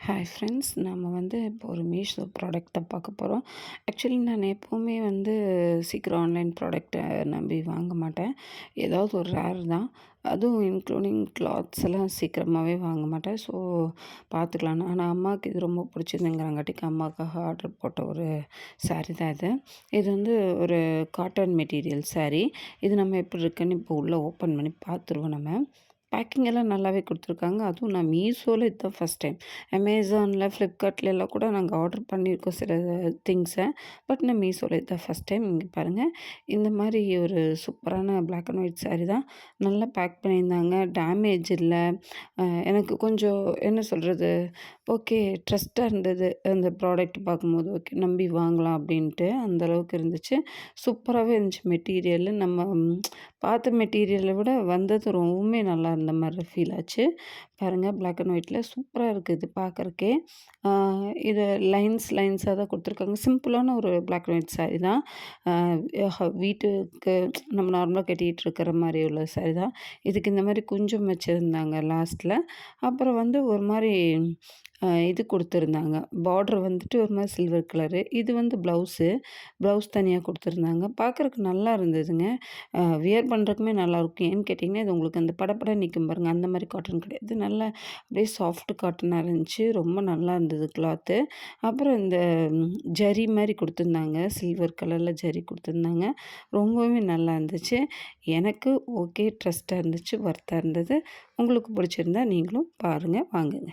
Hi friends, நம்ம இப்போ ஒரு மீஷோ ப்ராடக்ட் தான் பார்க்க போகிறோம். ஆக்சுவலி நான் எப்போவுமே சீக்கிரம் ஆன்லைன் ப்ராடக்ட்டை நம்பி வாங்க மாட்டேன். ஏதாவது ஒரு ரேர் தான். அதுவும் இன்க்ளூடிங் கிளாத்ஸ் எல்லாம் சீக்கிரமாகவே வாங்க மாட்டேன். ஸோ பார்த்துக்கலான்னு. ஆனால் அம்மாவுக்கு இது ரொம்ப பிடிச்சிருந்துங்கிறங்காட்டிக்கு அம்மாவுக்காக ஆர்டர் போட்ட ஒரு சாரீ தான் இது. இது ஒரு காட்டன் மெட்டீரியல் சாரீ. இது நம்ம எப்படி இருக்குன்னு இப்போ உள்ளே ஓப்பன் பண்ணி பார்த்துருவோம். நம்ம பேக்கிங் எல்லாம் நல்லாவே கொடுத்துருக்காங்க. அதுவும் நான் மீஷோவில் இதுதான் ஃபஸ்ட் டைம். அமேசானில், ஃப்ளிப்கார்ட்லலாம் கூட நாங்கள் ஆர்டர் பண்ணியிருக்கோம் சில திங்ஸை. பட் நான் மீஷோவில் இதுதான் ஃபஸ்ட் டைம். இங்கே பாருங்கள், இந்த மாதிரி ஒரு சூப்பரான பிளாக் அண்ட் ஒயிட் சாரீ தான். நல்லா பேக் பண்ணியிருந்தாங்க. டேமேஜ் இல்லை. எனக்கு கொஞ்சம் என்ன சொல்கிறது, ஓகே ட்ரஸ்ட்டாக இருந்தது. அந்த ப்ராடக்ட் பார்க்கும்போது ஓகே நம்பி வாங்கலாம் அப்படின்ட்டு அந்தளவுக்கு இருந்துச்சு. சூப்பராகவே இருந்துச்சு மெட்டீரியல். நம்ம பார்த்த மெட்டீரியலை விட வந்தது ரொம்பவுமே நல்லா இருந்த மாதிரி ஃபீல் ஆச்சு. பாருங்கள், பிளாக் அண்ட் ஒயிட்டில் சூப்பராக இருக்குது பார்க்குறக்கே. இது லைன்ஸாக தான் கொடுத்துருக்காங்க. சிம்பிளான ஒரு பிளாக் அண்ட் ஒயிட் சாரீ தான். வீட்டுக்கு நம்ம நார்மலாக கட்டிகிட்டு இருக்கிற மாதிரி உள்ள சாரீ தான். இதுக்கு இந்த மாதிரி குஞ்சம் வச்சுருந்தாங்க லாஸ்ட்டில். அப்புறம் ஒரு மாதிரி இது கொடுத்துருந்தாங்க. பார்டர் ஒரு மாதிரி சில்வர் கலரு. இது ப்ளவுஸ் தனியாக கொடுத்துருந்தாங்க. பார்க்குறக்கு நல்லா இருந்ததுங்க. வியர் பண்ணுறதுக்குமே நல்லாயிருக்கும். ஏன்னு கேட்டிங்கன்னா, இது உங்களுக்கு அந்த படப்பட நிற்கும் பாருங்கள், அந்த மாதிரி காட்டன் கிடையாது. நல்லா அப்படியே சாஃப்ட் காட்டனாக இருந்துச்சு. ரொம்ப நல்லா இருந்தது கிளாத்து. அப்புறம் இந்த ஜரி மாதிரி கொடுத்துருந்தாங்க. சில்வர் கலரில் ஜரி கொடுத்துருந்தாங்க. ரொம்பவே நல்லா இருந்துச்சு. எனக்கு ஓகே ட்ரஸ்ட்டாக இருந்துச்சு, ஒர்த்தாக இருந்தது. உங்களுக்கு பிடிச்சிருந்தா நீங்களும் பாருங்கள், வாங்குங்க.